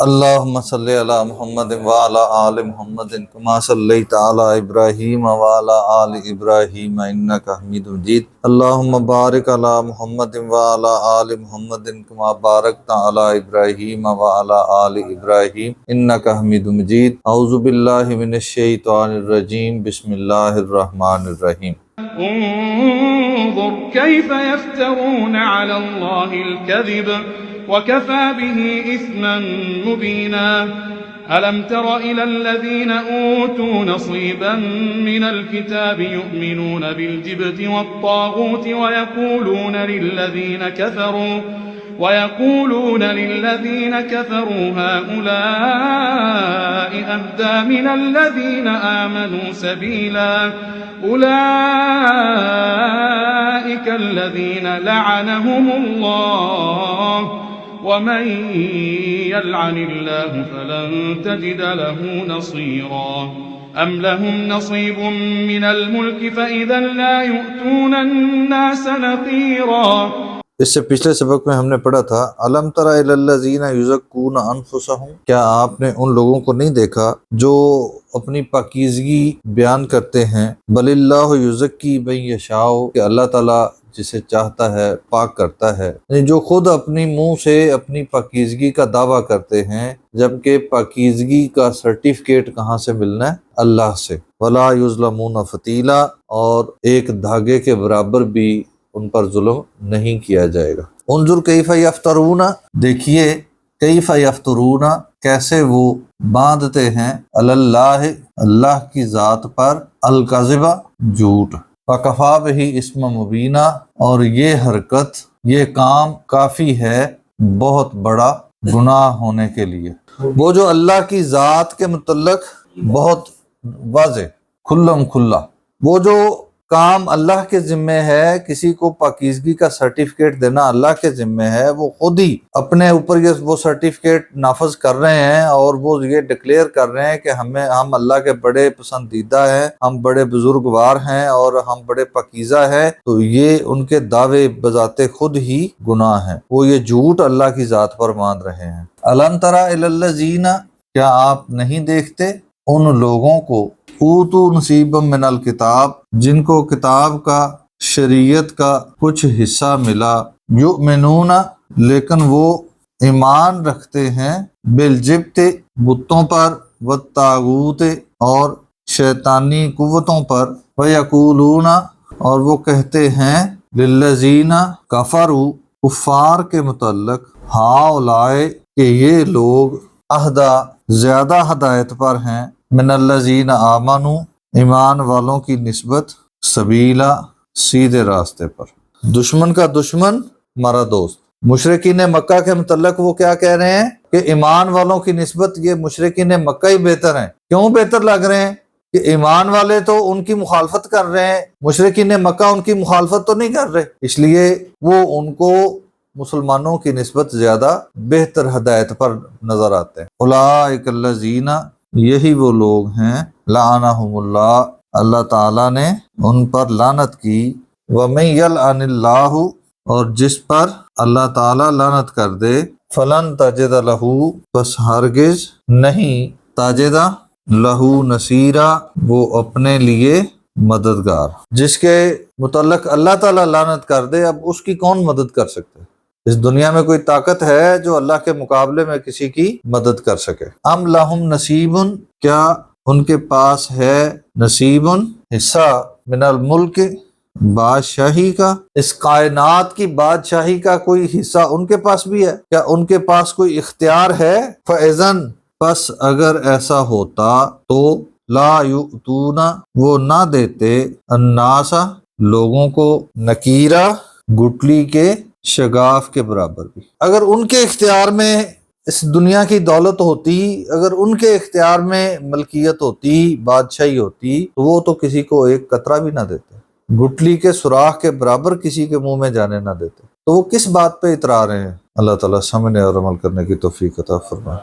اللہم صلی علی محمد وعلی آل محمد کما صلیت علی ابراہیم وعلی آل ابراہیم انکا حمید مجید۔ اللہم بارک علی محمد وعلی آل محمد کما بارکت علی ابراہیم وعلی آل ابراہیم انکا حمید مجید۔ اعوذ باللہ من الشیطان الرجیم، بسم اللہ الرحمن الرحیم۔ انظر كيف يفترون على الله الكذب وكفى به إثما مبينا ألم تر إلى الذين أوتوا نصيبا من الكتاب يؤمنون بالجبت والطاغوت ويقولون للذين كفروا هؤلاء أهدى من الذين آمنوا سبيلا أولئك الذين لعنهم الله ومن يلعن الله فلن تجد له نصيرا أم لهم نصيب من الملك فإذا لا يؤتون الناس نقيرا۔ اس سے پچھلے سبق میں ہم نے پڑھا تھا الم تر الی الذین یزکون انفسہم، کیا آپ نے ان لوگوں کو نہیں دیکھا جو اپنی پاکیزگی بیان کرتے ہیں، بل اللہ یزکی من یشاء، کہ اللہ تعالیٰ جسے چاہتا ہے پاک کرتا ہے، یعنی جو خود اپنی منہ سے اپنی پاکیزگی کا دعویٰ کرتے ہیں، جبکہ پاکیزگی کا سرٹیفکیٹ کہاں سے ملنا ہے؟ اللہ سے۔ ولا یظلمون فتیلا، اور ایک دھاگے کے برابر بھی ان پر ظلم نہیں کیا جائے گا۔ انظر کیف یفترون، دیکھیے کیف یفترون، کیسے وہ باندھتے ہیں، علی اللہ، اللہ کی ذات پر، الکذب، جھوٹ، وکفی بہ اسم مبینا، اور یہ حرکت، یہ کام کافی ہے بہت بڑا گناہ ہونے کے لیے۔ وہ جو اللہ کی ذات کے متعلق بہت واضح کھلم کھلا، وہ جو کام اللہ کے ذمے ہے، کسی کو پاکیزگی کا سرٹیفکیٹ دینا اللہ کے ذمے ہے، وہ خود ہی اپنے اوپر وہ سرٹیفکیٹ نافذ کر رہے ہیں اور وہ یہ ڈکلیئر کر رہے ہیں کہ ہم اللہ کے بڑے پسندیدہ ہیں، ہم بڑے بزرگوار ہیں اور ہم بڑے پاکیزہ ہیں، تو یہ ان کے دعوے بذات خود ہی گناہ ہیں، وہ یہ جھوٹ اللہ کی ذات پر باندھ رہے ہیں۔ الم تر الی الذین، کیا آپ نہیں دیکھتے ان لوگوں کو، اوتو نصیبا من الکتاب، جن کو کتاب کا، شریعت کا کچھ حصہ ملا، یؤمنون، لیکن وہ ایمان رکھتے ہیں، بالجبت، بتوں پر، والطاغوت، اور شیطانی قوتوں پر، ویقولون، اور وہ کہتے ہیں، للذین کفروا، کفار کے متعلق، ہؤلاء، کہ یہ لوگ، اہدی، زیادہ ہدایت پر ہیں، من الذین آمنوا، ایمان والوں کی نسبت، سبیلا، سیدھے راستے پر۔ دشمن کا دشمن ہمارا دوست۔ مشرکین مکہ کے متعلق وہ کیا کہہ رہے ہیں کہ ایمان والوں کی نسبت یہ مشرکین مکہ ہی بہتر ہیں۔ کیوں بہتر لگ رہے ہیں؟ کہ ایمان والے تو ان کی مخالفت کر رہے ہیں، مشرکین مکہ ان کی مخالفت تو نہیں کر رہے، اس لیے وہ ان کو مسلمانوں کی نسبت زیادہ بہتر ہدایت پر نظر آتے ہیں۔ اولئک الذین، یہی وہ لوگ ہیں، لعنہم اللہ، اللہ تعالیٰ نے ان پر لعنت کی، ومن یلعن اللہ، اور جس پر اللہ تعالیٰ لعنت کر دے، فلن تجد لہ، بس ہرگز نہیں، تجد لہ نصیرا، وہ اپنے لیے مددگار۔ جس کے متعلق اللہ تعالیٰ لعنت کر دے، اب اس کی کون مدد کر سکتے؟ اس دنیا میں کوئی طاقت ہے جو اللہ کے مقابلے میں کسی کی مدد کر سکے؟ ام لہم نصیب، کیا ان کے پاس ہے نصیب، حصہ، من الملک، بادشاہی کا، اس کائنات کی بادشاہی کا کوئی حصہ ان کے پاس بھی ہے؟ کیا ان کے پاس کوئی اختیار ہے؟ فَإِذَن، پس اگر ایسا ہوتا تو، لا یؤتون، وہ نہ دیتے، الناس، لوگوں کو، نکیرا، گٹلی کے شگاف کے برابر بھی۔ اگر ان کے اختیار میں اس دنیا کی دولت ہوتی، اگر ان کے اختیار میں ملکیت ہوتی، بادشاہی ہوتی، تو وہ تو کسی کو ایک قطرہ بھی نہ دیتے، گٹلی کے سوراخ کے برابر کسی کے منہ میں جانے نہ دیتے، تو وہ کس بات پہ اترا رہے ہیں؟ اللہ تعالیٰ سمجھنے اور عمل کرنے کی توفیق عطا فرمائے۔